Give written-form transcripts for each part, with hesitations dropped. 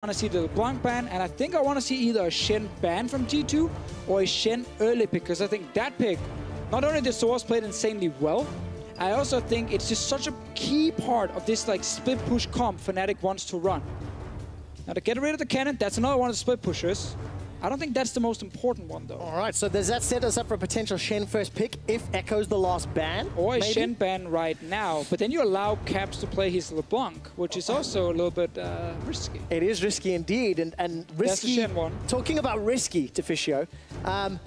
want to see the LeBlanc ban, and I think I want to see either a Shen ban from G2 or a Shen early pick, because I think that pick, not only did sOAZ played insanely well, I also think it's just such a key part of this like split push comp Fnatic wants to run. Now to get rid of the cannon, that's another one of the split pushers. I don't think that's the most important one, though. All right, so does that set us up for a potential Shen first pick if Ekko's the last ban? Or a Shen ban right now, but then you allow Caps to play his LeBlanc, which is also a little bit risky. It is risky indeed, and risky. That's the Shen one. Talking about risky, Deficio,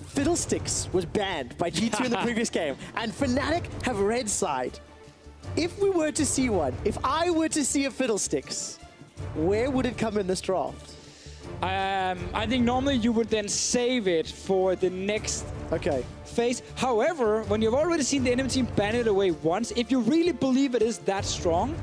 Fiddlesticks was banned by G2 in the previous game, and Fnatic have red side. If we were to see one, if I were to see a Fiddlesticks, where would it come in this draft? I think normally you would then save it for the next phase. However, when you've already seen the enemy team ban it away once, if you really believe it is that strong,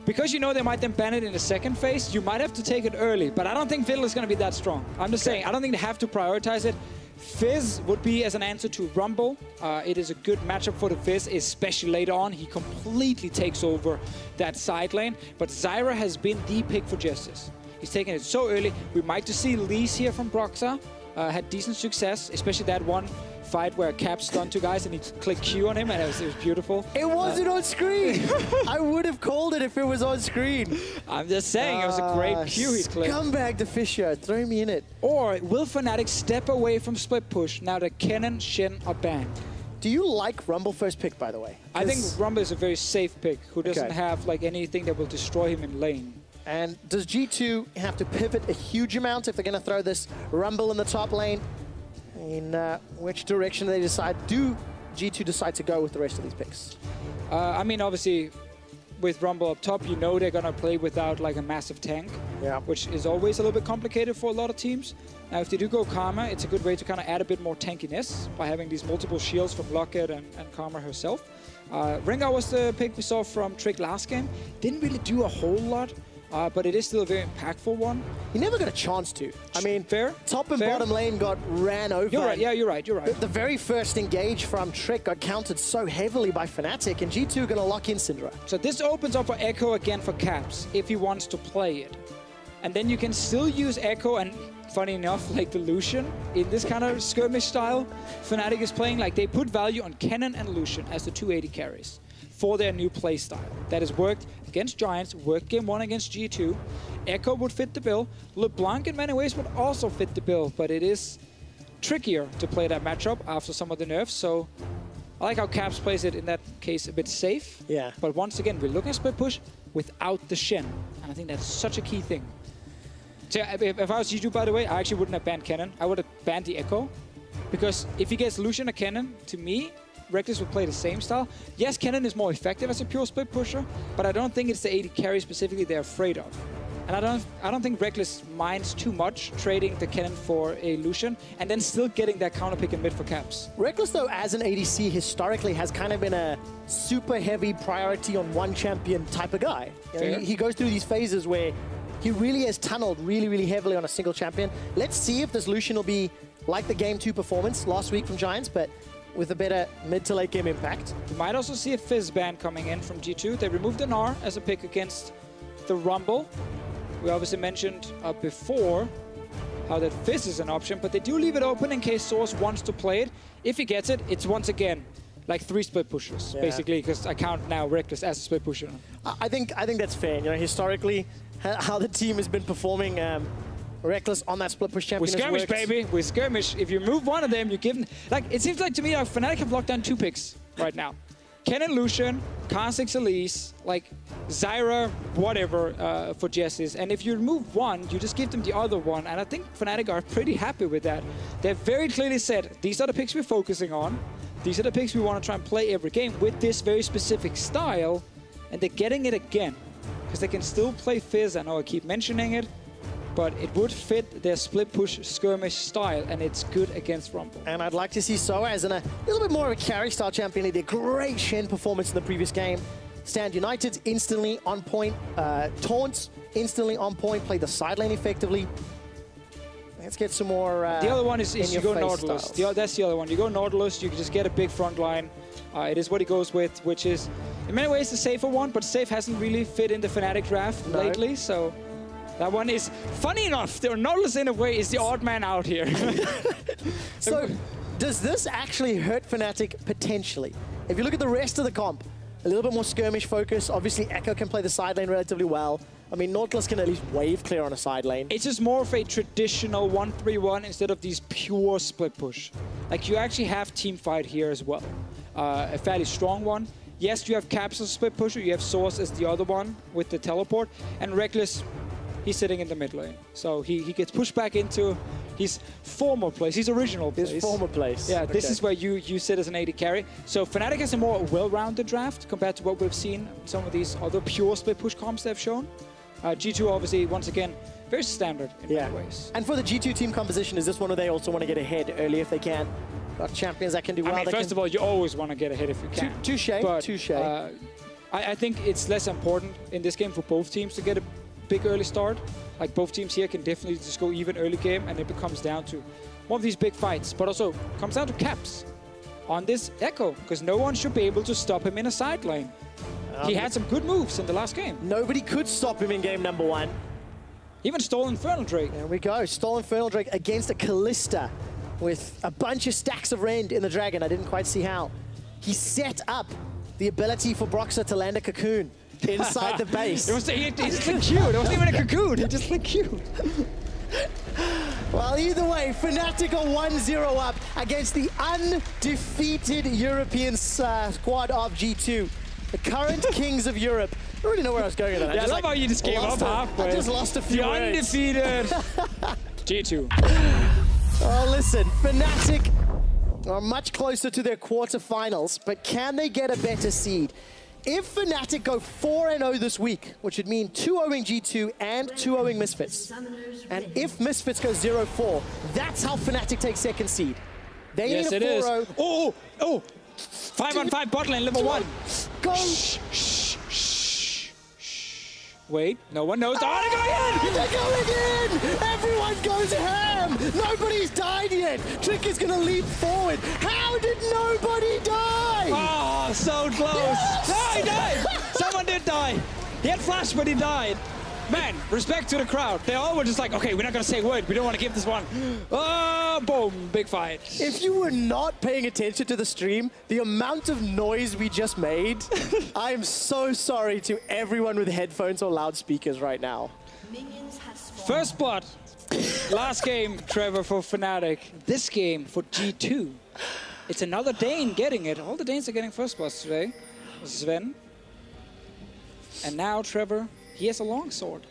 because you know they might then ban it in the second phase, you might have to take it early. But I don't think Fiddle is going to be that strong. I'm just saying, I don't think they have to prioritize it. Fizz would be as an answer to Rumble. It is a good matchup for the Fizz, especially later on. He completely takes over that side lane. But Zyra has been the pick for Jesiz. He's taking it so early. We might just see Lees here from Broxah. Had decent success, especially that one fight where Cap stunned two guys and he clicked Q on him, and it was beautiful. It wasn't on screen. I would have called it if it was on screen. I'm just saying, it was a great Q he clicked. Scumbag Deficio, throw me in it. Or will Fnatic step away from split push now that Kennen, Shen are banned? Do you like Rumble first pick, by the way? I think Rumble is a very safe pick who doesn't have like anything that will destroy him in lane. And does G2 have to pivot a huge amount if they're going to throw this Rumble in the top lane? In which direction they decide? Do G2 decide to go with the rest of these picks? I mean, obviously, with Rumble up top, you know they're going to play without like a massive tank, which is always a little bit complicated for a lot of teams. Now, if they do go Karma, it's a good way to kind of add a bit more tankiness by having these multiple shields from Lockett and Karma herself. Rengar was the pick we saw from Trick last game. Didn't really do a whole lot. But it is still a very impactful one. He never got a chance to. I mean, top and bottom lane got ran over. You're right, yeah, you're right, you're right. The very first engage from Trick got countered so heavily by Fnatic, and G2 are going to lock in Syndra. So this opens up for Ekko again for Caps, if he wants to play it. And then you can still use Ekko, and funny enough, like the Lucian, in this kind of skirmish style, Fnatic is playing, like they put value on Kennen and Lucian as the 280 carries for their new playstyle. That has worked against Giants, worked game 1 against G2. Ekko would fit the bill. LeBlanc in many ways would also fit the bill, but it is trickier to play that matchup after some of the nerfs. So I like how Caps plays it in that case a bit safe. Yeah. But once again, we're looking at split push without the Shen. And I think that's such a key thing. So if I was G2, by the way, I actually wouldn't have banned Kennen. I would have banned the Ekko. Because if he gets Lucian or Kennen, to me, Rekkles would play the same style. Yes, Kennen is more effective as a pure split pusher, but I don't think it's the AD carry specifically they're afraid of. And I don't think Rekkles minds too much trading the Kennen for a Lucian and then still getting that counter pick in mid for Caps. Rekkles, though, as an ADC, historically has kind of been a super heavy priority on one champion type of guy. You know, he goes through these phases where he really has tunneled really heavily on a single champion. Let's see if this Lucian will be like the Game 2 performance last week from Giants, but with a better mid to late game impact. You might also see a Fizz ban coming in from G2. They removed an R as a pick against the Rumble. We obviously mentioned before how that Fizz is an option, but they do leave it open in case sOAZ wants to play it. If he gets it, it's once again like 3 split pushers, basically, because I count now Rekkles as a split pusher. I think that's fair. You know, historically, how the team has been performing. Rekkles on that split push champion. With skirmish, baby. With skirmish, if you move one of them, you give them... Like, it seems like to me, Fnatic have locked down 2 picks right now. Kennen, Lucian, Kha'Zix, Elise, like Zyra, whatever, for Jesiz. And if you remove one, you just give them the other one. And I think Fnatic are pretty happy with that. They've very clearly said, these are the picks we're focusing on. These are the picks we want to try and play every game with this very specific style. And they're getting it again. Because they can still play Fizz. I know I keep mentioning it, but it would fit their split push skirmish style, and it's good against Rumble. And I'd like to see sOAZ in a little bit more of a carry style champion. He did great Shen performance in the previous game. Stand United instantly on point. Taunts instantly on point. Played the side lane effectively. Let's get some more. The other one is you go Nautilus. That's the other one. You go Nautilus, you can just get a big front line. It is what he goes with, which is in many ways the safer one, but safe hasn't really fit in the Fnatic draft lately, so That one is, funny enough, the Nautilus in a way is the odd man out here. So, does this actually hurt Fnatic potentially? If you look at the rest of the comp, a little bit more skirmish focus. Obviously, Ekko can play the side lane relatively well. I mean, Nautilus can at least wave clear on a side lane. It's just more of a traditional 1-3-1 instead of these pure split push. Like, you actually have team fight here as well. A fairly strong one. Yes, you have Caps as a split pusher. You have sOAZ as the other one with the teleport. And Rekkles, he's sitting in the mid lane. So he gets pushed back into his former place, his original place. His former place. Yeah, this is where you sit as an AD carry. So Fnatic has a more well-rounded draft compared to what we've seen some of these other pure split push comps they've shown. G2 obviously, once again, very standard in many ways. And for the G2 team composition, is this one where they also want to get ahead early if they can? Got champions that can do well. I mean, first of all, you always want to get ahead if you can. Touche, touche. I think it's less important in this game for both teams to get a big early start. Like, both teams here can definitely just go even early game, and it becomes down to one of these big fights. But also comes down to Caps on this Ekko, because no one should be able to stop him in a side lane. He had some good moves in the last game. Nobody could stop him in game number 1. Even stole Infernal Drake. There we go. Stole Infernal Drake against a Kalista with a bunch of stacks of rend in the Dragon. I didn't quite see how. He set up the ability for Broxah to land a cocoon inside the base. He just looked cute. It wasn't even a cocoon. He just looked cute. Well, either way, Fnatic are 1-0 up against the undefeated European squad of G2. The current kings of Europe. I don't really know where I was going with that. Yeah, I love how you just gave up halfway. I just lost a few words. Undefeated G2. Oh, listen, Fnatic are much closer to their quarterfinals, but can they get a better seed? If Fnatic go 4-0 this week, which would mean 2-0ing G2 and 2-0ing Misfits, and if Misfits go 0-4, that's how Fnatic takes second seed. They need a 4-0. Oh! 5-on-5 bot lane, level 1. Go! Shh. Wait, no one knows. Oh, they're going in! Everyone goes ham! Nobody's died yet! Trick is gonna leap forward. How did nobody die? Oh, so close. Yes! No, he died! Someone did die. He had flash, but he died. Man, respect to the crowd. They all were just like, okay, we're not gonna say a word. We don't want to give this one. Oh, boom, big fight. If you were not paying attention to the stream, the amount of noise we just made, I am so sorry to everyone with headphones or loudspeakers right now. First blood. Last game, Trevor, for Fnatic. This game for G2. It's another Dane getting it. All the Danes are getting first bloods today. Zven. And now, Trevor, he has a longsword.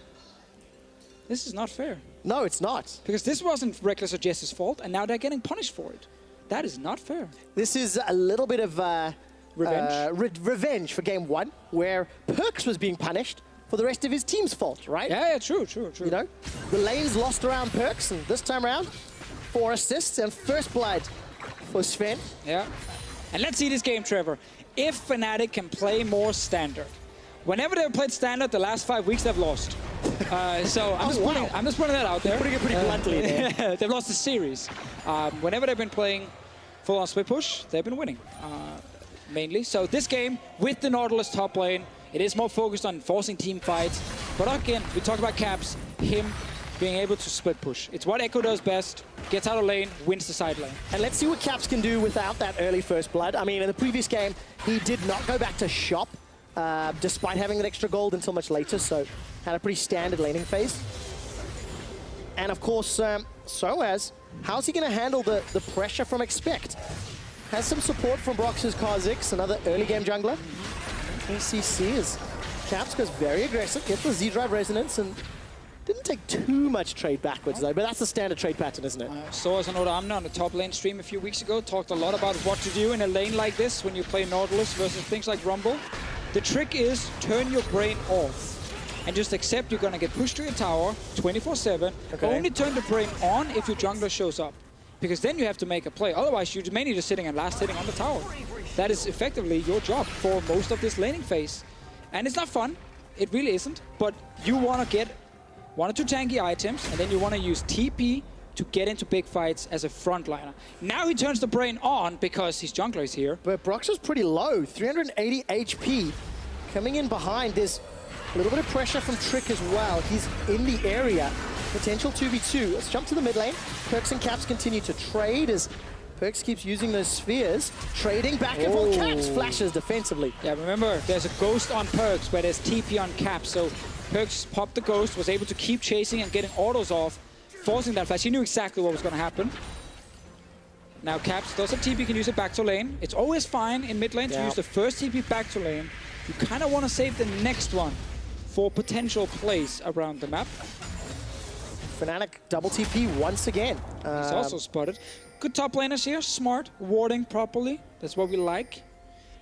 This is not fair. No, it's not. Because this wasn't Rekkles or Jesiz' fault, and now they're getting punished for it. That is not fair. This is a little bit of revenge. Revenge for game 1, where PerkZ was being punished for the rest of his team's fault, right? Yeah, true. You know, the lanes lost around PerkZ, and this time around, 4 assists and first blood for Zven. Yeah. And let's see this game, Trevor. If Fnatic can play more standard, whenever they've played standard the last 5 weeks, they've lost. So I'm just putting that out there. Putting it pretty bluntly there. They've lost the series. Whenever they've been playing full-on split push, they've been winning, mainly. So this game, with the Nautilus top lane, it is more focused on forcing team fights. But again, we talk about Caps, him being able to split push. It's what Ekko does best. Gets out of lane, wins the side lane. And let's see what Caps can do without that early first blood. I mean, in the previous game, he did not go back to shop, despite having that extra gold until much later, so had a pretty standard laning phase. And of course, sOAZ, how's he going to handle the pressure from Expect? Has some support from Broxah's Kha'Zix, another early game jungler. ACC is Caps goes very aggressive, gets the Z-Drive resonance, and didn't take too much trade backwards though, but that's the standard trade pattern, isn't it? sOAZ and Amna on the top lane stream a few weeks ago talked a lot about what to do in a lane like this when you play Nautilus versus things like Rumble. The trick is turn your brain off and just accept you're gonna get pushed to your tower 24/7. Okay. Only turn the brain on if your jungler shows up, because then you have to make a play. Otherwise, you're mainly just sitting and last hitting on the tower. That is effectively your job for most of this laning phase. And it's not fun. It really isn't. But you want to get 1 or 2 tanky items, and then you want to use TP to get into big fights as a frontliner. Now he turns the brain on because his jungler is here. But Broxah's pretty low, 380 HP. Coming in behind, there's A little bit of pressure from Trick as well. He's in the area. Potential 2v2. Let's jump to the mid lane. PerkZ and Caps continue to trade as PerkZ keeps using those spheres. Trading back and forth. Caps flashes defensively. Yeah, remember, there's a ghost on PerkZ, but there's TP on Caps. So PerkZ popped the ghost, was able to keep chasing and getting autos off, forcing that flash. He knew exactly what was going to happen. Now Caps does have TP, can use it back to lane. It's always fine in mid lane to use the first TP back to lane. You kind of want to save the next one for potential plays around the map. Fnatic double TP once again. He's also spotted. Good top laners here, smart, warding properly. That's what we like.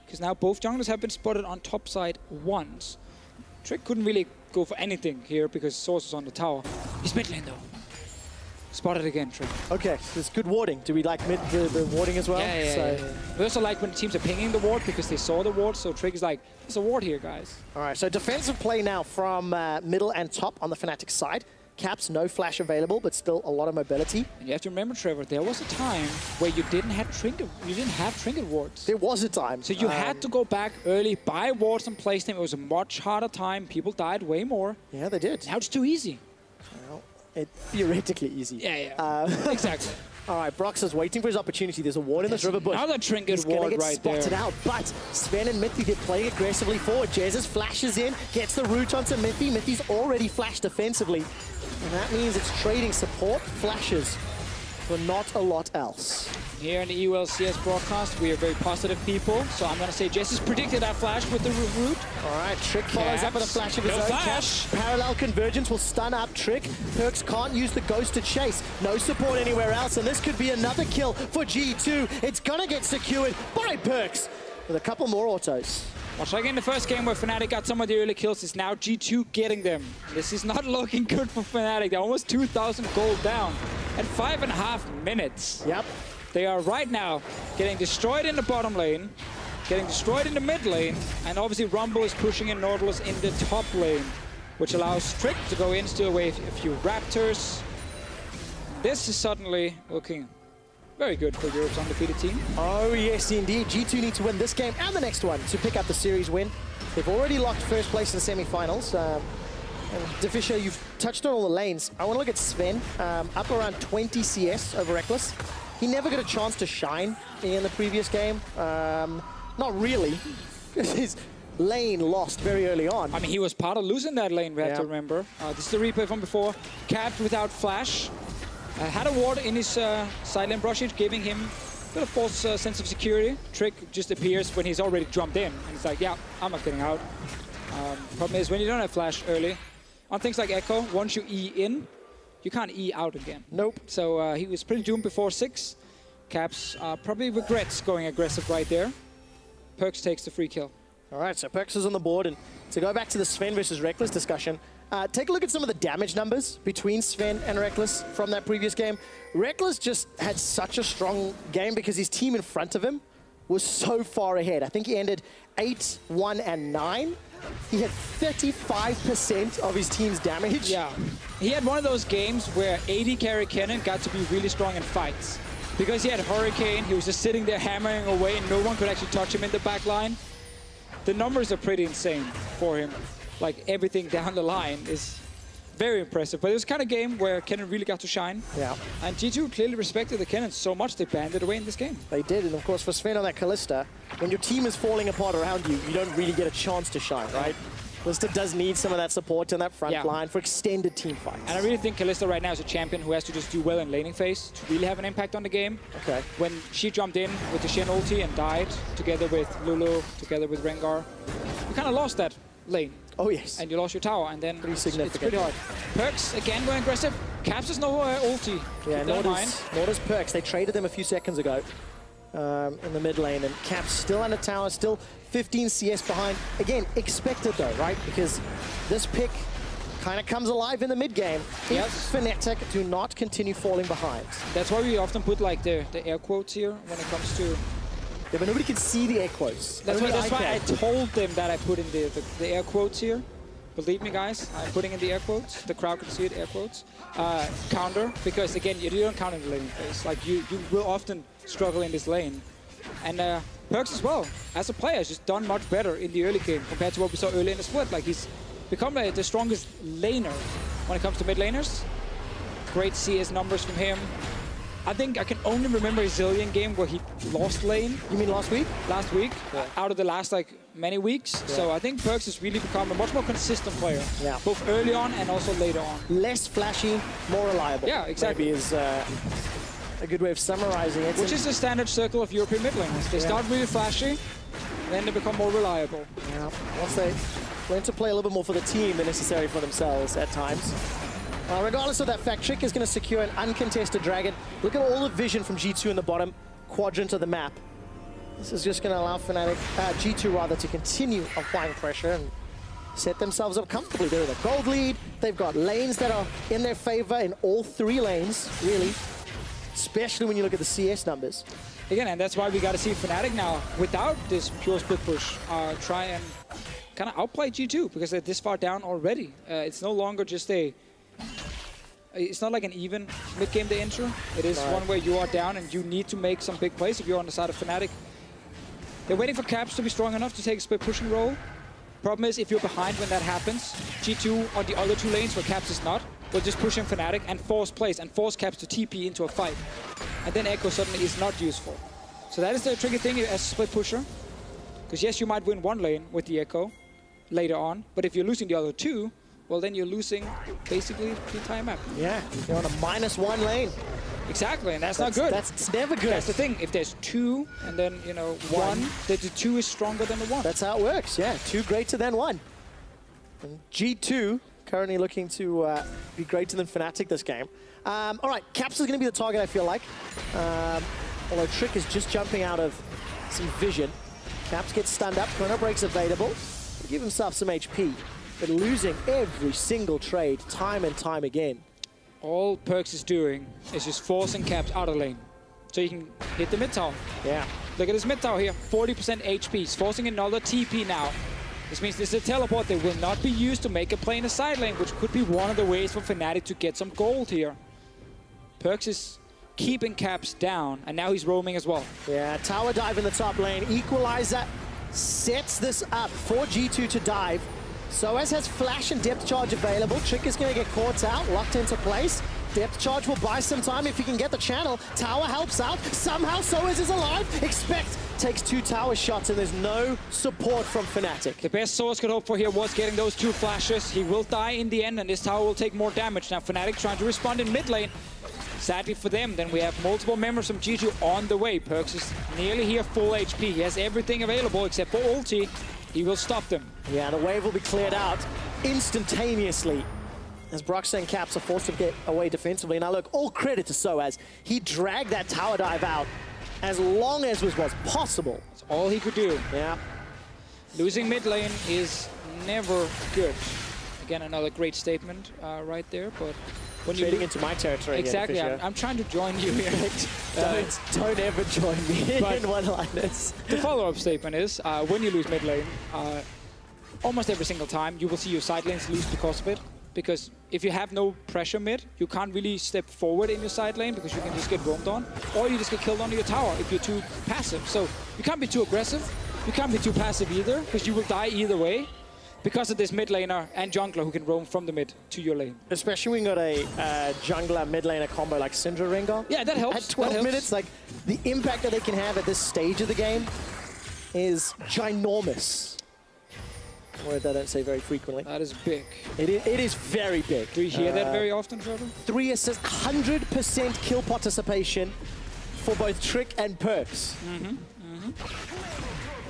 Because now both junglers have been spotted on top side once. Trick couldn't really go for anything here because sOAZ is on the tower. He's mid lane though. Spotted again, Trick. Okay, there's good warding. Do we like the warding as well? Yeah. We also like when teams are pinging the ward because they saw the ward, so Trick is like, there's a ward here, guys. All right, so defensive play now from middle and top on the Fnatic side. Caps, no flash available, but still a lot of mobility. And you have to remember, Trevor, there was a time where you didn't have trinket wards. There was a time. So you had to go back early, buy wards and place them. It was a much harder time. People died way more. Yeah, they did. Now it's too easy. Well, it's theoretically easy. Yeah. Exactly. All right, Broxah's waiting for his opportunity. There's a ward in this river bush. Another trinket ward right there. He's gonna get spotted out, but Zven and Mithy, they're playing aggressively forward. Jesiz flashes in, gets the root onto Mithy. Mithy's already flashed defensively. And that means it's trading support flashes for not a lot else. Here in the EU LCS broadcast, we are very positive people. So I'm going to say Jesiz predicted that flash with the root. All right, Trick follows up with a flash of his own. Flash. Parallel convergence will stun up Trick. PerkZ can't use the ghost to chase. No support anywhere else, and this could be another kill for G2. It's going to get secured by PerkZ with a couple more autos. Much like in the first game where Fnatic got some of the early kills, it's now G2 getting them. This is not looking good for Fnatic. They're almost 2,000 gold down at 5.5 minutes. Yep. They are right now getting destroyed in the bottom lane, getting destroyed in the mid lane, and obviously Rumble is pushing in Nautilus in the top lane, which allows Trick to go in, steal away a few Raptors. This is suddenly looking very good for Europe's undefeated team. Oh, yes, indeed. G2 need to win this game and the next one to pick up the series win. They've already locked first place in the semi-finals. And Deficio, you've touched on all the lanes. I want to look at Zven, up around 20 CS over Rekkles. He never got a chance to shine in the previous game. Not really. His lane lost very early on. I mean, he was part of losing that lane, we have to remember. This is the replay from before. Capped without flash. Had a ward in his side lane brushage, giving him a bit of false sense of security. Trick just appears when he's already jumped in. And he's like, yeah, I'm not getting out. Problem is, when you don't have flash early, on things like Ekko, once you E in, you can't E out again. Nope. So he was pretty doomed before 6. Caps probably regrets going aggressive right there. PerkZ takes the free kill. All right, so PerkZ is on the board. And to go back to the Zven versus Rekkles discussion, take a look at some of the damage numbers between Zven and Rekkles from that previous game. Rekkles just had such a strong game because his team in front of him was so far ahead. I think he ended 8, 1, and 9. He had 35% of his team's damage. Yeah. He had one of those games where AD carry Kennen got to be really strong in fights. Because he had Hurricane, he was just sitting there hammering away and no one could actually touch him in the back line. The numbers are pretty insane for him. Like, everything down the line is very impressive. But it was kind of a game where Kennen really got to shine. Yeah. And G2 clearly respected the Kennen so much they banned it away in this game. They did, and of course for Zven on that Kalista, when your team is falling apart around you, you don't really get a chance to shine, right? Kalista does need some of that support in that front line for extended team fights. And I really think Kalista right now is a champion who has to just do well in laning phase to really have an impact on the game. Okay. When she jumped in with the Shen ulti and died together with Lulu, together with Rengar, you kind of lost that lane. Oh, yes. And you lost your tower, and then pretty significant. It's pretty hard. PerkZ, again, going aggressive. Caps has no ulti. Yeah, nor does PerkZ. They traded them a few seconds ago in the mid lane, and Caps still under tower, still 15 CS behind. Again, expected though, right? Because this pick kind of comes alive in the mid game if Fnatic do not continue falling behind. That's why we often put like the air quotes here when it comes to... Yeah, but nobody can see the air quotes. That's why I told them that I put in the air quotes here. Believe me, guys, I'm putting in the air quotes. The crowd can see it, air quotes. Counter, because again, you don't counter in the laning phase. Like, you will often struggle in this lane. And PerkZ as well, as a player, has just done much better in the early game compared to what we saw early in the split. Like, he's become the strongest laner when it comes to mid laners. Great CS numbers from him. I think I can only remember a Zillion game where he lost lane. You mean last week? Last week, out of the last like many weeks. Yeah. So I think PerkZ has really become a much more consistent player. Yeah. Both early on and also later on. Less flashy, more reliable. Yeah, exactly. Maybe is a good way of summarizing it. Which is the standard circle of European mid laners. They start really flashy, then they become more reliable. Yeah. Once they learn to play a little bit more for the team than necessary for themselves at times. Regardless of that fact, Trick is going to secure an uncontested dragon. Look at all the vision from G2 in the bottom quadrant of the map. This is just going to allow Fnatic, G2 rather, to continue applying pressure and set themselves up comfortably. They're in a gold lead. They've got lanes that are in their favor in all 3 lanes, really. Especially when you look at the CS numbers. Again, and that's why we got to see Fnatic now, without this pure split push, try and kind of outplay G2, because they're this far down already. It's no longer just it's not like an even mid-game they enter. It is one where you are down and you need to make some big plays if you're on the side of Fnatic. They're waiting for Caps to be strong enough to take a split pushing role. Problem is, if you're behind when that happens, G2 on the other 2 lanes where Caps is not, will just push in Fnatic and force plays and force Caps to TP into a fight. And then Ekko suddenly is not useful. So that is the tricky thing as a split pusher. Because yes, you might win 1 lane with the Ekko later on, but if you're losing the other 2, well, then you're losing basically the entire map. Yeah, you're on a -1 lane. Exactly, and that's not good. That's never good. That's the thing. If there's 2 and then, you know, 1, the 2 is stronger than the 1. That's how it works, yeah. 2 greater than 1. And G2 currently looking to be greater than Fnatic this game. All right, Caps is going to be the target, I feel like. Although Trick is just jumping out of some vision. Caps gets stunned up, Chrono Break's available. He'll give himself some HP. But losing every single trade, time and time again. All PerkZ is doing is just forcing Caps out of lane. So you can hit the mid tower. Yeah. Look at this mid tower here, 40% HP. He's forcing another TP now. This means this is a teleport that will not be used to make a play in the side lane, which could be one of the ways for Fnatic to get some gold here. PerkZ is keeping Caps down, and now he's roaming as well. Yeah, tower dive in the top lane. Equalizer sets this up for G2 to dive. sOAZ has flash and depth charge available. Trick is going to get caught out, locked into place. Depth charge will buy some time if he can get the channel. Tower helps out. Somehow sOAZ is alive. Expect takes 2 tower shots and there's no support from Fnatic. The best sOAZ could hope for here was getting those 2 flashes. He will die in the end and this tower will take more damage. Now Fnatic trying to respond in mid lane. Sadly for them, then we have multiple members from G2 on the way. PerkZ is nearly here full HP. He has everything available except for ulti. He will stop them. Yeah, the wave will be cleared out instantaneously as Broxah and Caps are forced to get away defensively. Now look, all credit to sOAZ. He dragged that tower dive out as long as was possible. That's all he could do. Yeah. Losing mid lane is never good. Again, another great statement right there, but when trading into my territory. Exactly, again, I'm trying to join you here. Don't ever join me in one-liners. The follow-up statement is, when you lose mid lane, almost every single time you will see your side lanes lose because of it. Because if you have no pressure mid, you can't really step forward in your side lane because you can just get roamed on, or you just get killed onto your tower if you're too passive. So you can't be too aggressive, you can't be too passive either, because you will die either way. Because of this mid laner and jungler who can roam from the mid to your lane. Especially when you got a jungler mid laner combo like Syndra Rengar. Yeah, that helps. At 12 minutes, like the impact that they can have at this stage of the game is ginormous. A word that I don't say very frequently. That is big. It is very big. Do you hear that very often, Trevor? 3 assists, 100% kill participation for both Trick and PerkZ.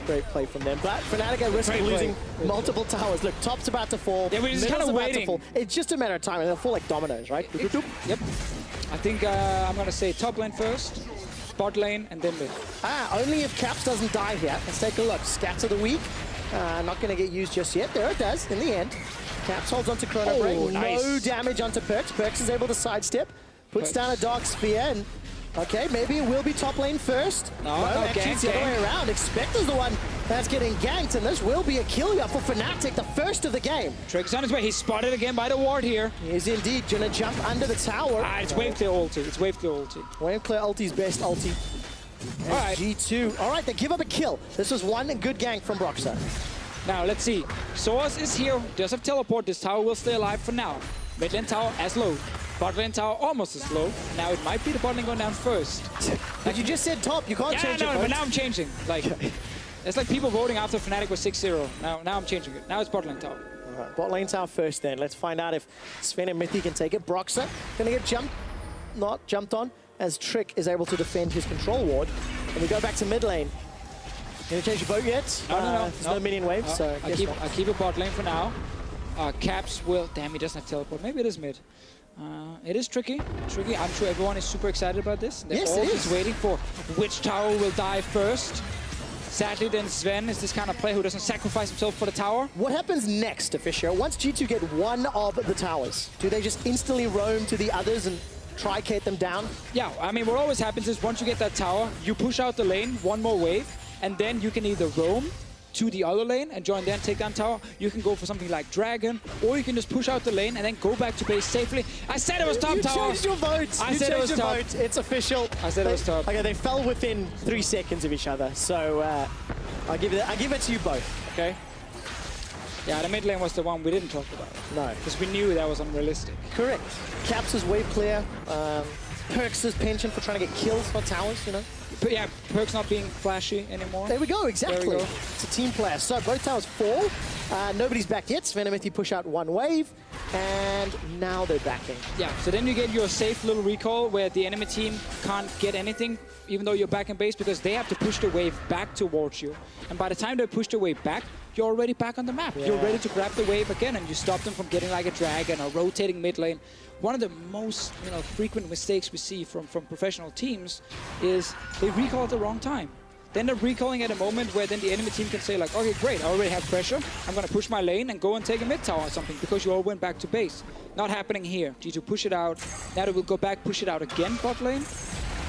Great play from them, but Fnatic at risk of losing multiple towers. Look, top's about to fall. Yeah, we're just kind of waiting. It's just a matter of time, and they'll fall like dominoes, right? Yep. I think I'm going to say top lane first, bot lane, and then mid. Only if Caps doesn't die here. Let's take a look. Scatter the weak. Not going to get used just yet. There it does, in the end. Caps holds onto Chrono Break. Nice. No damage onto PerkZ. PerkZ is able to sidestep. Puts down a Dark Sphere, and okay, maybe it will be top lane first. No, actually it's the other way around. Expect is the one that's getting ganked, and this will be a kill here for Fnatic, the first of the game. Trick's on his way. He's spotted again by the ward here. He is indeed going to jump under the tower. It's wave clear ulti. It's wave clear ulti. Wave clear ulti's best ulti. All right. G2. All right, they give up a kill. This was one good gank from Broxah. Now, let's see. sOAZ is here, does have teleport. This tower will stay alive for now. Mid lane tower as low. Bot lane tower almost as low. Now it might be the bot lane going down first. But you just said top, you can't change it. Yeah, but now I'm changing. Like, it's like people voting after Fnatic was 6-0. Now I'm changing it. Now it's bot lane tower. All right, bot lane tower first then. Let's find out if Zven and Mithy can take it. Broxah gonna get jumped on, as Trick is able to defend his control ward. And we go back to mid lane. Gonna change your boat yet? No. There's no minion wave, so I keep a bot lane for now. Caps will... Damn, he doesn't have teleport. Maybe it is mid. It is tricky. I'm sure everyone is super excited about this. They're all just waiting for which tower will die first. Sadly, then Zven is this kind of player who doesn't sacrifice himself for the tower. What happens next, Deficio? Once G2 get one of the towers, do they just instantly roam to the others and tricate them down? Yeah, I mean, what always happens is once you get that tower, you push out the lane, one more wave, and then you can either roam to the other lane and join there and take down tower. You can go for something like Dragon, or you can just push out the lane and then go back to base safely. I said it was top tower. You changed your vote. I said it was top. It's official. I said it was top. Okay, they fell within 3 seconds of each other, so I'll give it to you both. Okay. Yeah, the mid lane was the one we didn't talk about. No, because we knew that was unrealistic. Correct. Caps' wave clear. PerkZ' penchant for trying to get kills on towers, you know. But yeah, PerkZ not being flashy anymore. There we go, exactly. There we go. It's a team player. So both towers fall. Nobody's back yet. Zven and Mithy push out one wave, and now they're backing. Yeah, so then you get your safe little recall where the enemy team can't get anything, even though you're back in base, because they have to push the wave back towards you. And by the time they push the wave back, you're already back on the map. Yeah. You're ready to grab the wave again, and you stop them from getting like a dragon or rotating mid lane. One of the most frequent mistakes we see from professional teams is they recall at the wrong time. Then they're recalling at a moment where then the enemy team can say like, okay, great, I already have pressure. I'm going to push my lane and go and take a mid tower or something because you all went back to base. Not happening here. G2 push it out. Now they will go back, push it out again bot lane.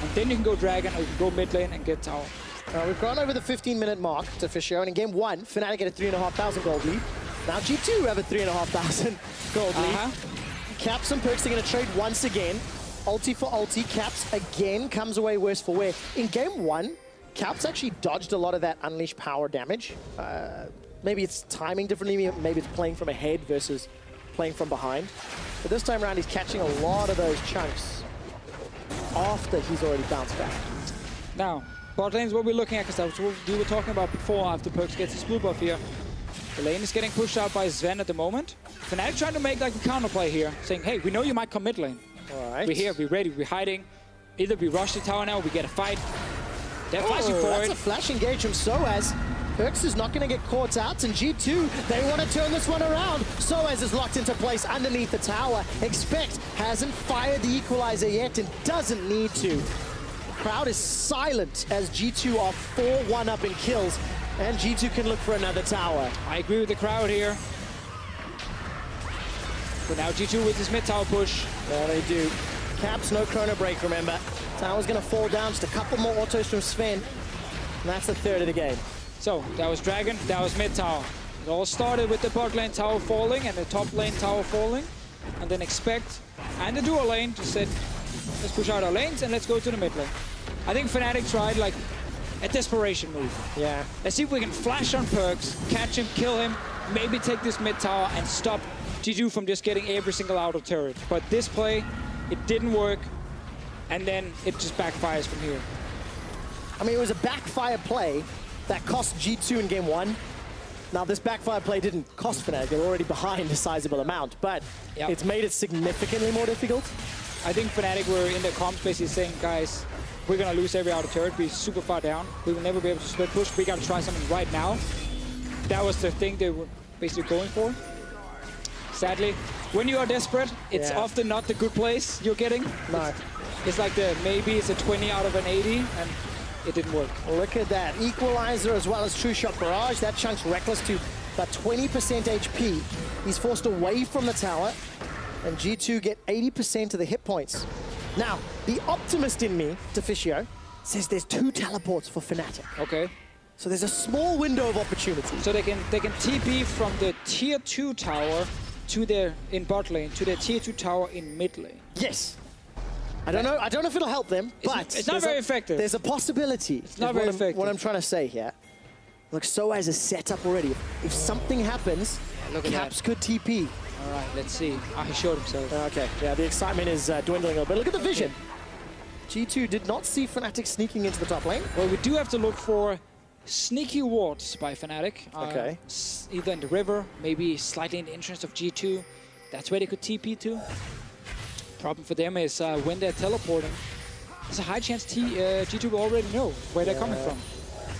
And then you can go dragon or you can go mid lane and get tower. We've gone over the 15-minute mark to Deficio, and in game 1, Fnatic get a 3,500 gold lead. Now G2 have a 3,500 gold lead. Caps and PerkZ are going to trade once again. Ulti for ulti. Caps again comes away worse for wear. In game 1, Caps actually dodged a lot of that unleashed power damage. Maybe it's timing differently. Maybe it's playing from ahead versus playing from behind. But this time around, he's catching a lot of those chunks after he's already bounced back. Now, bot lane is what we're looking at, because that's what we were talking about before after PerkZ gets his blue buff here. The lane is getting pushed out by Zven at the moment. Fnatic trying to make like a counterplay here, saying, hey, we know you might come mid lane. All right. We're here, we're ready, we're hiding. Either we rush the tower now, or we get a fight. They're flashing for that's it. A flash engage from sOAZ. PerkZ is not going to get caught out, and G2, they want to turn this one around. sOAZ is locked into place underneath the tower. Expect hasn't fired the equalizer yet and doesn't need to. Crowd is silent as G2 are 4-1 up in kills, and G2 can look for another tower. I agree with the crowd here. But now G2 with his mid tower push. Yeah, they do. Caps, no chrono break, remember. Tower's going to fall down, just a couple more autos from Zven, and that's the third of the game. So, that was Dragon, that was mid tower. It all started with the bot lane tower falling and the top lane tower falling. And then Expect and the dual lane just said, let's push out our lanes and let's go to the mid lane. I think Fnatic tried like a desperation move. Yeah. Let's see if we can flash on PerkZ, catch him, kill him, maybe take this mid tower and stop G2 from just getting every single outer turret. But this play, it didn't work, and then it just backfires from here. I mean, it was a backfire play that cost G2 in game 1. Now, this backfire play didn't cost Fnatic. They're already behind a sizable amount, but it's made it significantly more difficult. I think Fnatic were in the comms basically saying, guys, we're going to lose every outer turret. We're super far down. We will never be able to split push. We got to try something right now. That was the thing they were basically going for. Sadly, when you are desperate, it's often not the good place you're getting. No. It's like maybe it's a 20 out of an 80, and it didn't work. Look at that. Equalizer as well as True Shot Barrage. That chunks Rekkles to about 20% HP. He's forced away from the tower, and G2 get 80% of the hit points. Now, the optimist in me, Deficio, says there's 2 teleports for Fnatic. Okay. So there's a small window of opportunity. So they can TP from the tier 2 tower to their in bot lane to their tier 2 tower in mid lane. Yes. I don't know if it'll help them, but it's not very effective. There's a possibility. It's not very effective. What I'm trying to say here. Look, sOAZ is set up already. If something happens, Caps could TP. All right, let's see. He showed himself. Okay, yeah, the excitement is dwindling a little bit. Look at the vision. G2 did not see Fnatic sneaking into the top lane. Well, we do have to look for sneaky wards by Fnatic. Okay. Either in the river, maybe slightly in the entrance of G2. That's where they could TP to. Problem for them is when they're teleporting, there's a high chance G2 will already know where they're coming from.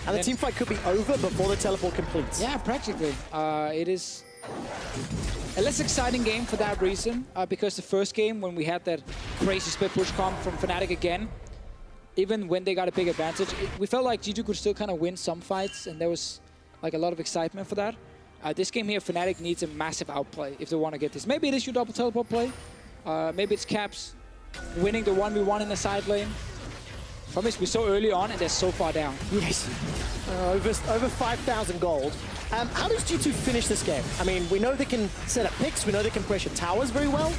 And the team fight could be over before the teleport completes. Yeah, practically. It is a less exciting game for that reason, because the first game, when we had that crazy split push comp from Fnatic again, even when they got a big advantage, we felt like G2 could still kind of win some fights, and there was like a lot of excitement for that. This game here, Fnatic needs a massive outplay if they want to get this. Maybe it is your double teleport play. Maybe it's Caps winning the 1v1 in the side lane. Problem is, we're so early on and they're so far down. Yes. Over 5,000 gold. How does G2 finish this game? I mean, we know they can set up picks, we know they can pressure towers very well.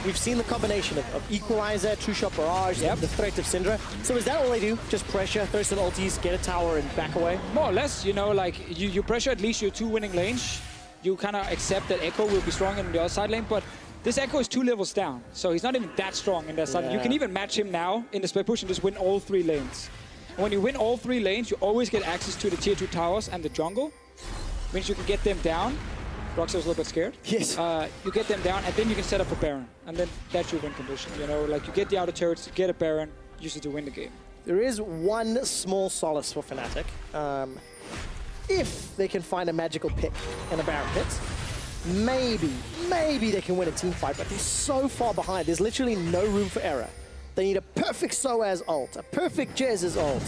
We've seen the combination of Equalizer, True Shot Barrage, the threat of Syndra. So is that all they do? Just pressure, throw some ultis, get a tower and back away? More or less, you know, like you pressure at least your 2 winning lanes. You kind of accept that Ekko will be strong in the other side lane, but this Ekko is 2 levels down, so he's not even that strong in that side. You can even match him now in the split push and just win all 3 lanes. And when you win all 3 lanes, you always get access to the tier 2 towers and the jungle. Means you can get them down. Broxah was a little bit scared. Yes. You get them down, and then you can set up a Baron. And then that's your win condition, you know? Like, you get the outer turrets, get a Baron, usually to win the game. There is one small solace for Fnatic. If they can find a magical pick in a Baron pit, maybe they can win a team fight, but they're so far behind. There's literally no room for error. They need a perfect sOAZ ult, a perfect Jesiz ult,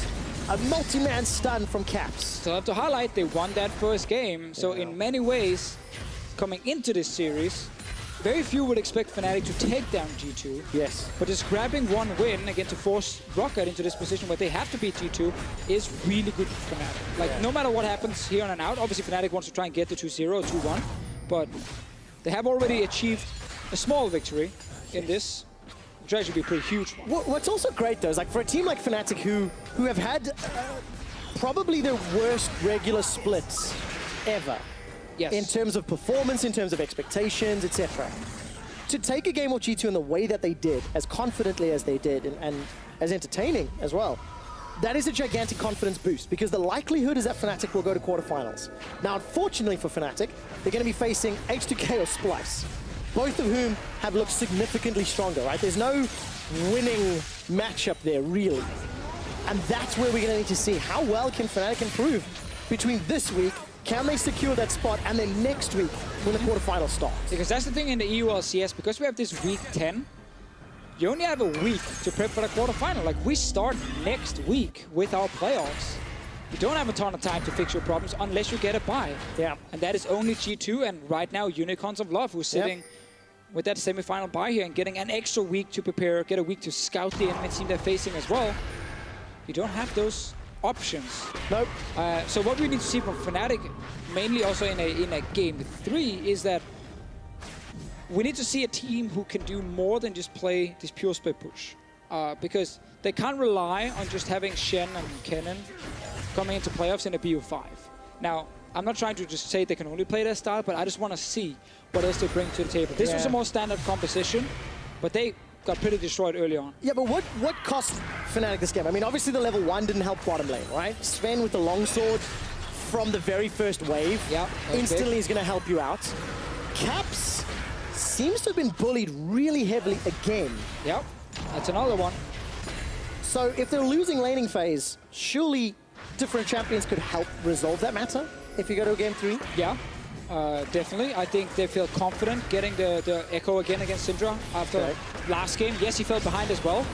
a multi-man stun from Caps. So I have to highlight, they won that first game. So in many ways, coming into this series, very few would expect Fnatic to take down G2. Yes. But just grabbing one win, again, to force Broxah into this position where they have to beat G2 is really good for Fnatic. Like, no matter what happens here on and out, obviously Fnatic wants to try and get to 2-0 or 2-1, but they have already achieved a small victory in this, which actually be a pretty huge one. What's also great, though, is like for a team like Fnatic who have had probably their worst regular splits ever. Yes. In terms of performance, in terms of expectations, etc. To take a game of G2 in the way that they did, as confidently as they did, and as entertaining as well, that is a gigantic confidence boost, because the likelihood is that Fnatic will go to quarterfinals. Now, unfortunately for Fnatic, they're going to be facing H2K or Splice, both of whom have looked significantly stronger, right? There's no winning matchup there, really. And that's where we're going to need to see how well can Fnatic improve between this week. Can they secure that spot, and then next week when the quarterfinals start? Because that's the thing in the EU LCS, because we have this week 10, you only have a week to prep for the quarterfinal. Like, we start next week with our playoffs. You don't have a ton of time to fix your problems unless you get a bye. Yeah. And that is only G2 and right now Unicorns of Love, who's sitting with that semi-final bye here and getting an extra week to prepare, get a week to scout the enemy team they're facing as well. You don't have those options. Nope. So what we need to see from Fnatic, mainly also in a game 3, is that we need to see a team who can do more than just play this pure split push. Because they can't rely on just having Shen and Kennen coming into playoffs in a BO5. Now, I'm not trying to just say they can only play their style, but I just want to see what else they bring to the table. This was a more standard composition, but they got pretty destroyed early on. Yeah, but what cost Fnatic this game? I mean, obviously the level 1 didn't help bottom lane, right? Zven with the longsword from the very first wave instantly is going to help you out. Caps seems to have been bullied really heavily again. Yep, that's another one. So if they're losing laning phase, surely different champions could help resolve that matter if you go to a game 3? Yeah. Definitely. I think they feel confident getting the Ekko again against Syndra after last game. Yes, he fell behind as well,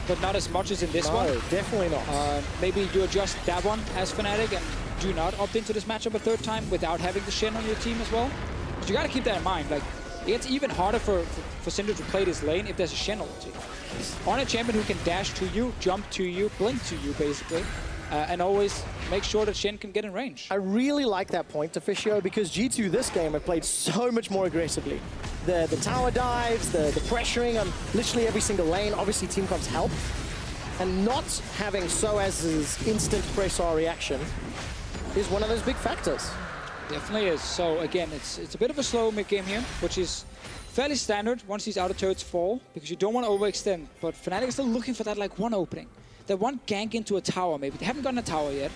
but not as much as in this one. No, definitely not. Maybe you adjust that one as Fnatic and do not opt into this matchup a third time without having the Shen on your team as well. But you got to keep that in mind. Like, it's even harder for Syndra to play this lane if there's a Shen ulti. On a champion who can dash to you, jump to you, blink to you, basically. And always make sure that Shen can get in range. I really like that point, Deficio, because G2 this game have played so much more aggressively. The tower dives, the pressuring on literally every single lane. Obviously, team comps help. And not having sOAZ's instant press R reaction is one of those big factors. Definitely is. So again, it's a bit of a slow mid game here, which is fairly standard once these outer turrets fall, because you don't want to overextend. But Fnatic is still looking for that like one opening, that one gank into a tower maybe. They haven't gotten a tower yet.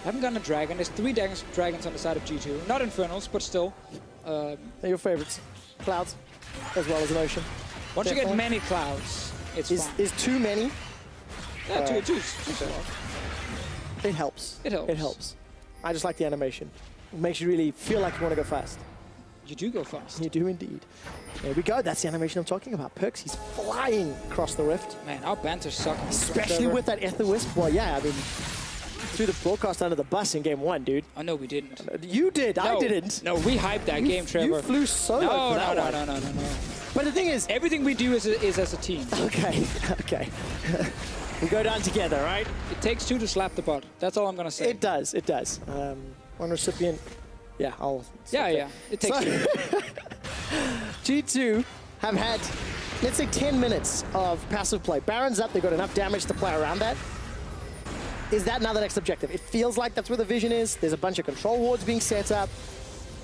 Haven't gotten a dragon. There's 3 dragons on the side of G2. Not Infernals, but still. They're your favorites. Clouds, as well as an ocean. Once you get many clouds, it's fine. Is too many? Yeah, two's fine. It helps. It helps. It helps. I just like the animation. It makes you really feel like you want to go fast. You do go fast. You do indeed. There we go. That's the animation I'm talking about. PerkZ, he's flying across the rift. Man, our banter's sucking. Especially with that Ether Wisp. Well, yeah, I mean, threw the broadcast under the bus in game 1, dude. Oh, no, we didn't. You did. No, I didn't. No, we hyped that game, Trevor. You flew solo for that one. No. But the thing is... Everything we do is as a team. Okay, okay. We go down together, right? It takes 2 to slap the butt. That's all I'm going to say. It does, it does. One recipient... Yeah, I'll... Yeah. It takes 2. G2 have had, let's say, 10 minutes of passive play. Baron's up, they've got enough damage to play around that. Is that now the next objective? It feels like that's where the vision is. There's a bunch of control wards being set up.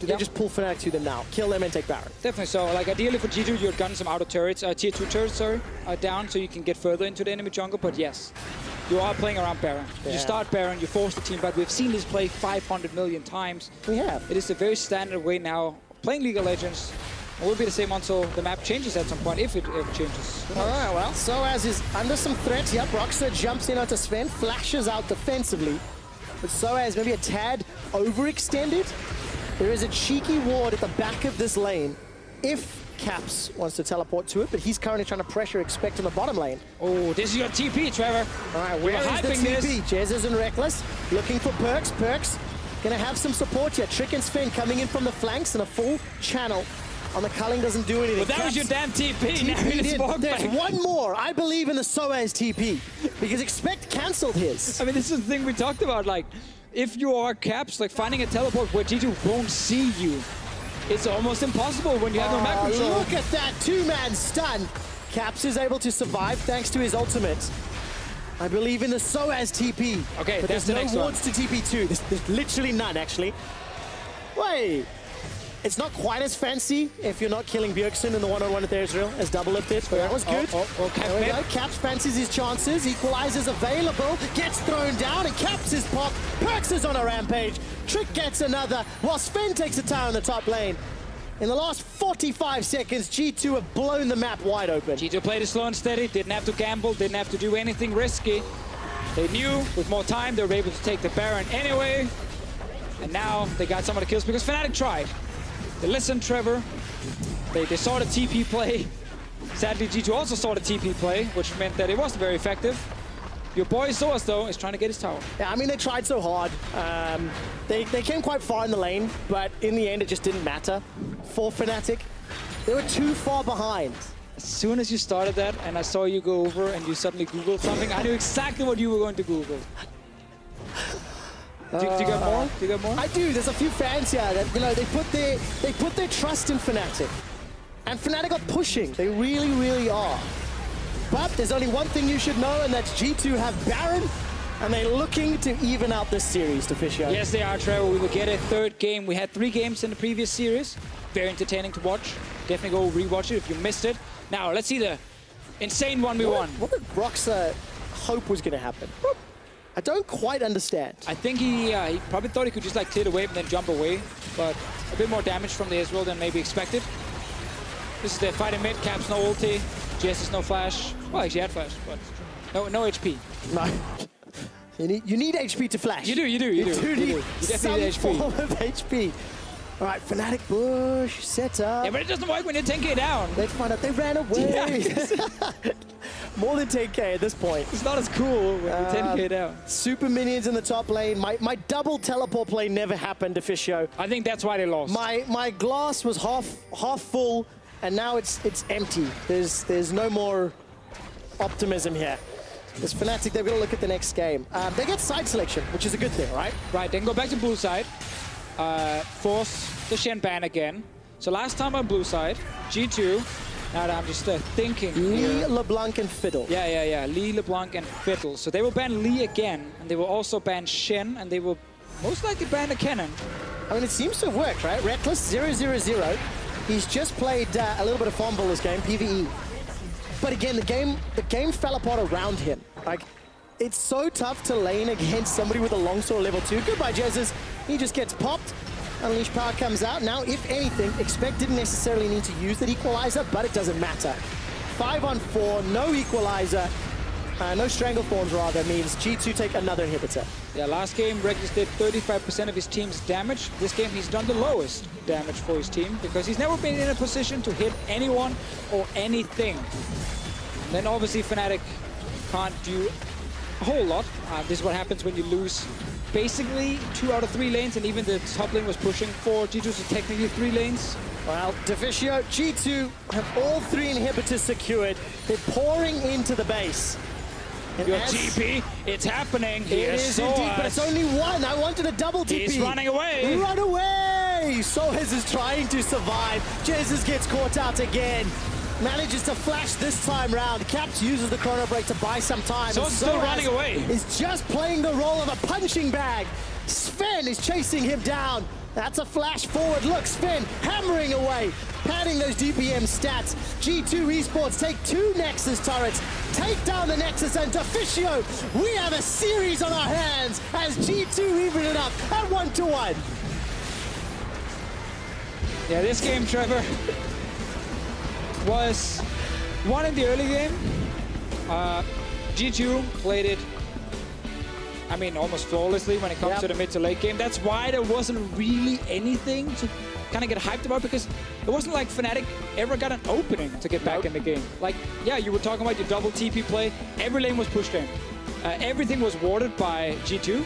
Do they just pull Fnatic to them now? Kill them and take Baron? Definitely so. Like, ideally for G2, you had gotten some outer turrets, tier 2 turrets, down, so you can get further into the enemy jungle. But yes, you are playing around Baron. Yeah. You start Baron, you force the team back. We've seen this play 500 million times. We have. It is a very standard way now of playing League of Legends. It will be the same until the map changes at some point, if it ever changes. All right, well, sOAZ is under some threat here. Broxah jumps in onto Zven, flashes out defensively. But sOAZ maybe a tad overextended. There is a cheeky ward at the back of this lane if Caps wants to teleport to it, but he's currently trying to pressure Expect in the bottom lane. Oh, this is your TP, Trevor. All right, where is the TP? Jesiz and Rekkles looking for PerkZ. PerkZ gonna have some support here. Trick and Zven coming in from the flanks and a full channel on the culling doesn't do anything. But that was your damn TP. There's one more. I believe in the sOAZ TP because Expect cancelled his. I mean, this is the thing we talked about. Like, if you are Caps, like finding a teleport where G2 won't see you, it's almost impossible when you have no map control. Look at that 2-man stun. Caps is able to survive thanks to his ultimate. I believe in the sOAZ TP. Okay, but that's there's the next no wards to TP2. There's literally none, actually. Wait. It's not quite as fancy if you're not killing Bjergsen in the one-on-one with Ezreal as double-up did, but that was good. There we go. Caps fancies his chances. Equalizer's available. Gets thrown down, and Caps is popped. PerkZ is on a rampage. Trick gets another, while Zven takes a tower in the top lane. In the last 45 seconds, G2 have blown the map wide open. G2 played it slow and steady, didn't have to gamble, didn't have to do anything risky. They knew with more time they were able to take the Baron anyway. And now they got some of the kills because Fnatic tried. They listened, Trevor. They saw the TP play. Sadly, G2 also saw the TP play, which meant that it wasn't very effective. Your boy sOAZ, though, is trying to get his tower. Yeah, I mean, they tried so hard. They came quite far in the lane, but in the end, it just didn't matter. For Fnatic, they were too far behind. As soon as you started that, and I saw you go over and you suddenly Googled something, I knew exactly what you were going to Google. Do you got more? Do you got more? I do. There's a few fans here that, you know, they put their trust in Fnatic. And Fnatic are pushing. They really, really are. But there's only one thing you should know, and that's G2 have Baron, and they're looking to even out this series, Deficio. Yes, they are, Trevor. We will get a 3rd game. We had 3 games in the previous series. Very entertaining to watch. Definitely go rewatch it if you missed it. Now, let's see the insane 1v1. What did Broxah hope was going to happen? I don't quite understand. I think he probably thought he could just like clear the wave and then jump away, but a bit more damage from the Ezreal than maybe expected. This is the fight in mid. Caps no ulti, Jesiz no flash. Well, actually had flash, but no HP. No. You need HP to flash. You do. You definitely need some HP. form of HP. All right, Fnatic push, set up. Yeah, but it doesn't work when you're 10k down. Let's find out. They ran away. Yeah. More than 10k at this point. It's not as cool when you're 10k down. Super minions in the top lane. My double teleport play never happened, Deficio. I think that's why they lost. My glass was half full, and now it's empty. There's no more optimism here. This Fnatic, they've got to look at the next game. They get side selection, which is a good thing, right? Right, they can go back to blue side. Force the Shen ban again. So last time on blue side, G2. Now that I'm just thinking Lee, here. LeBlanc, and Fiddle. Yeah. Lee, LeBlanc, and Fiddle. So they will ban Lee again, and they will also ban Shen, and they will most likely ban a cannon. I mean, it seems to have worked, right? Rekkles, 0-0-0. He's just played a little bit of farm ball this game, PvE. But again, the game fell apart around him. Like, it's so tough to lane against somebody with a longsword level 2. Goodbye, Jesiz. He just gets popped. Unleash power comes out. Now, if anything, Expect didn't necessarily need to use that equalizer, but it doesn't matter. 5-on-4, no equalizer. No Stranglethorns, rather, means G2 take another inhibitor. Yeah, last game, Rekkles did 35% of his team's damage. This game, he's done the lowest damage for his team because he's never been in a position to hit anyone or anything. And then obviously Fnatic can't do a whole lot. This is what happens when you lose basically 2 out of 3 lanes, and even the top lane was pushing for G2, so technically 3 lanes. Well, Deficio, G2 have all 3 inhibitors secured. They're pouring into the base. And Your TP, it's happening. It is indeed, but it's only one. I wanted a double TP. He's running away. Run away! sOAZ is trying to survive. Jesiz gets caught out again. Manages to flash this time round. Caps uses the chrono break to buy some time. So still running away. Is just playing the role of a punching bag. Zven is chasing him down. That's a flash forward. Look, Zven hammering away, padding those DPM stats. G2 eSports take 2 Nexus turrets, take down the Nexus, and Deficio, we have a series on our hands as G2 even it up at 1-1. Yeah, this game, Trevor, was won in the early game. G2 played it, I mean, almost flawlessly when it comes to the mid to late game. That's why there wasn't really anything to kind of get hyped about, because it wasn't like Fnatic ever got an opening to get back in the game. Like, yeah, you were talking about your double TP play. Every lane was pushed in. Everything was warded by G2.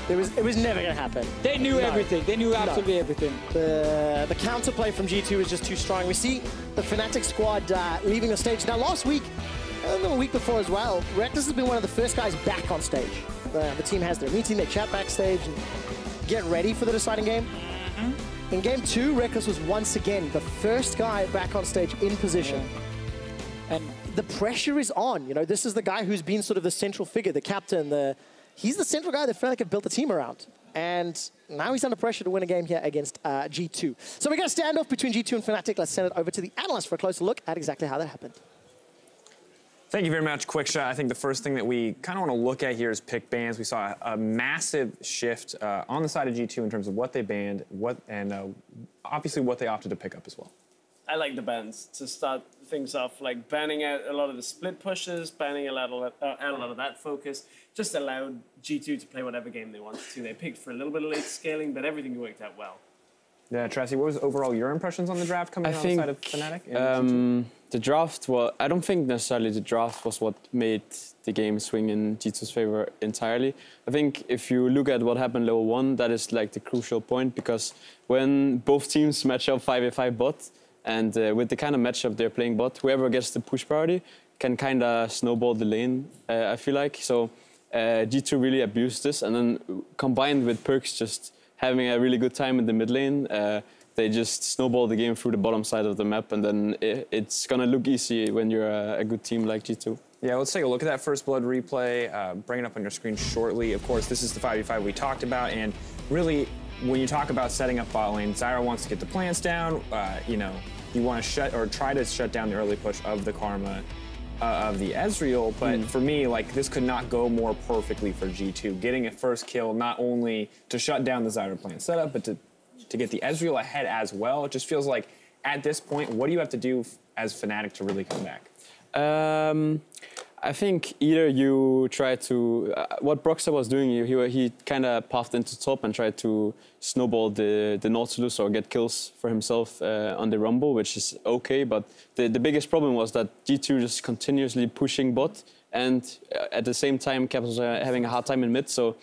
It was never going to happen. They knew everything. They knew absolutely everything. The counterplay from G2 is just too strong. We see the Fnatic squad leaving the stage. Now, last week, and the week before as well, Rekkles has been one of the first guys back on stage. The team has their meeting, they chat backstage, and get ready for the deciding game. In game 2, Rekkles was once again the first guy back on stage in position. And the pressure is on. You know, this is the guy who's been sort of the central figure, the captain, he's the central guy that Fnatic have built the team around. And now he's under pressure to win a game here against G2. So we got a standoff between G2 and Fnatic. Let's send it over to the analyst for a closer look at exactly how that happened. Thank you very much, QuickShot. I think the first thing that we kind of want to look at here is pick bans. We saw a massive shift on the side of G2 in terms of what they banned, and obviously what they opted to pick up as well. I like the bans to start things off, like banning out a lot of the split pushes, banning out a lot of that focus, just allowed G2 to play whatever game they wanted to. They picked for a little bit of late scaling, but everything worked out well. Yeah, Tracy, what was overall your impressions on the draft coming out on the side of Fnatic? The draft, well, I don't think necessarily the draft was what made the game swing in G2's favor entirely. I think if you look at what happened level 1, that is like the crucial point, because when both teams match up 5v5 bot, and with the kind of matchup they're playing bot, whoever gets the push priority can kind of snowball the lane, I feel like. So G2 really abused this, and then combined with PerkZ just having a really good time in the mid lane, they just snowball the game through the bottom side of the map, and then it's going to look easy when you're a good team like G2. Yeah, let's take a look at that First Blood replay. Bring it up on your screen shortly. Of course, this is the 5v5 we talked about, and really, when you talk about setting up bot lane, Zyra wants to get the plants down. You know, you want to try to shut down the early push of the Karma of the Ezreal, but for me, like, this could not go more perfectly for G2. Getting a first kill, not only to shut down the Zyra plant setup, but to get the Ezreal ahead as well. It just feels like, at this point, what do you have to do as Fnatic to really come back? I think either you try to... what Broxah was doing, he kind of puffed into top and tried to snowball the Nautilus or get kills for himself on the Rumble, which is okay, but the biggest problem was that G2 just continuously pushing bot, and at the same time, Caps was having a hard time in mid, so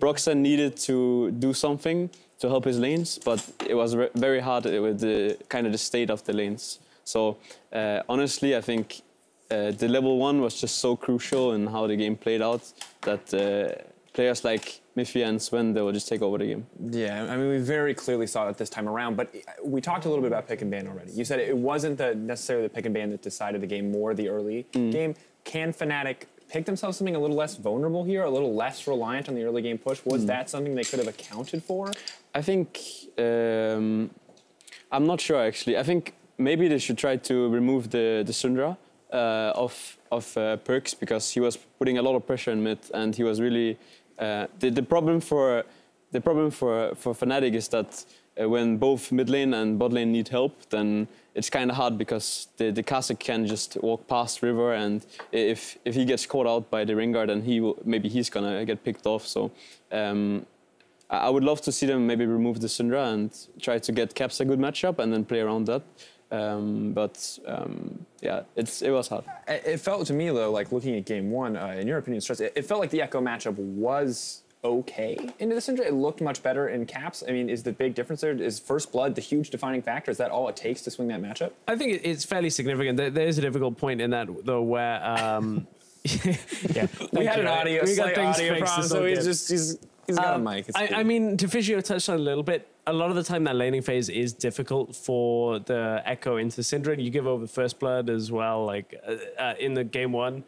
Broxah needed to do something to help his lanes, but it was very hard with the kind of the state of the lanes. So honestly, I think the level 1 was just so crucial in how the game played out that players like Mithy and Zven, they will just take over the game. Yeah, I mean, we very clearly saw that this time around, but we talked a little bit about pick and ban already. You said it wasn't necessarily the pick and ban that decided the game, more the early game. Can Fnatic pick themselves something a little less vulnerable here, a little less reliant on the early game push? Was that something they could have accounted for? I think, I'm not sure actually. I think maybe they should try to remove the Syndra of PerkZ, because he was putting a lot of pressure in mid, and he was really, the problem for Fnatic is that when both mid lane and bot lane need help, then it's kind of hard, because the Kha'Zix can just walk past river, and if he gets caught out by the Rengar, then maybe he's gonna get picked off. So I would love to see them maybe remove the Syndra and try to get Caps a good matchup and then play around that. Yeah, it was hard. It felt to me though, like looking at game one, in your opinion, Stress, it felt like the Ekko matchup was okay into the Syndra. It looked much better in Caps. I mean, is the big difference there? Is First Blood the huge defining factor? Is that all it takes to swing that matchup? I think it's fairly significant. There's a difficult point in that, though, where... yeah, we had an audio problem, so he's got a mic. I mean, Deficio touched on it a little bit. A lot of the time, that laning phase is difficult for the Ekko into Syndra. You give over First Blood as well, like in the game one.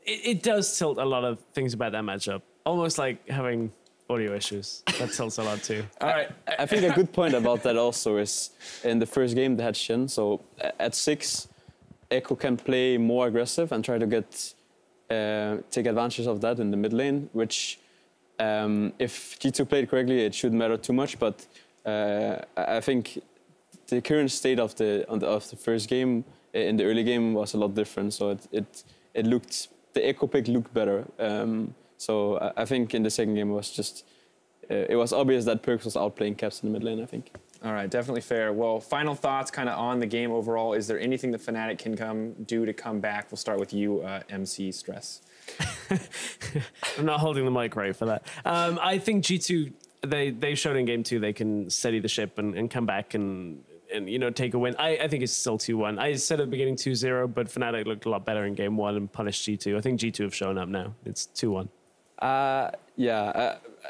It does tilt a lot of things about that matchup. Almost like having audio issues. That tilts a lot too. All right. I think a good point about that also is in the first game they had Shen. So at 6, Ekko can play more aggressive and try to get take advantage of that in the mid lane, which if G2 played correctly, it shouldn't matter too much. But I think the current state of the first game in the early game was a lot different. So it looked, the Ekko pick looked better. So I think in the second game it was just, it was obvious that PerkZ was outplaying Caps in the mid lane, I think. All right, definitely fair. Well, final thoughts kind of on the game overall. Is there anything that Fnatic can do to come back? We'll start with you, MC Stress. I'm not holding the mic right for that. I think G2, they showed in game 2 they can steady the ship and come back and you know, take a win. I think it's still 2-1. I said at the beginning 2-0, but Fnatic looked a lot better in game 1 and punished G2. I think G2 have shown up now. It's 2-1.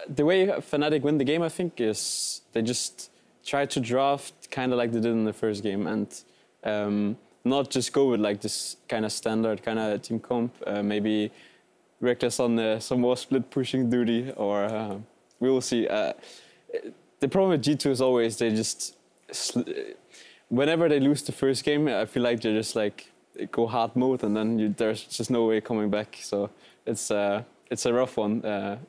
The way Fnatic win the game, I think, is they just try to draft kind of like they did in the first game, and not just go with like this kind of standard kind of team comp. Maybe Rekkles on some more split pushing duty, or we will see. The problem with G2 is always they just, whenever they lose the first game, I feel like they just like go hard mode, and then there's just no way coming back. So it's a rough one.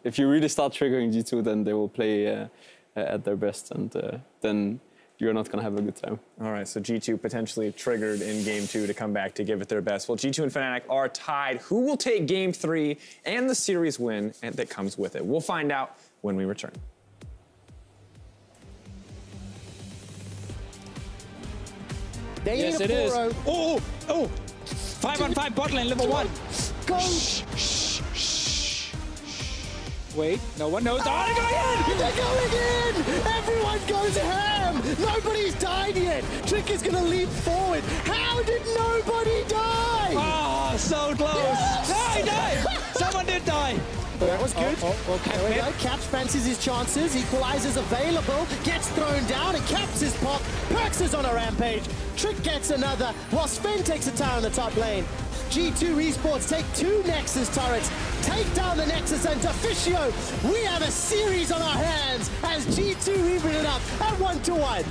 If you really start triggering G2, then they will play at their best, and then you're not going to have a good time. All right, so G2 potentially triggered in game 2 to come back to give it their best. Well, G2 and Fnatic are tied. Who will take game 3 and the series win that comes with it? We'll find out when we return. Yes, it is. Oh! 5-on-5 bot lane, level 1. Go! Wait, no one knows. Oh, They're going in! Everyone goes ham! Nobody's died yet! Trick is gonna leap forward. How did nobody die? Oh, so close. Yes! No, he died! Someone did die. That was good. Okay, There we go. Caps fancies his chances. Equalizer's available. Gets thrown down and Caps is popped. PerkZ is on a rampage. Trick gets another. While Zven takes a tower in the top lane. G2 eSports take 2 Nexus turrets. Take down the Nexus and Deficio. We have a series on our hands as G2 even it up at 1-1.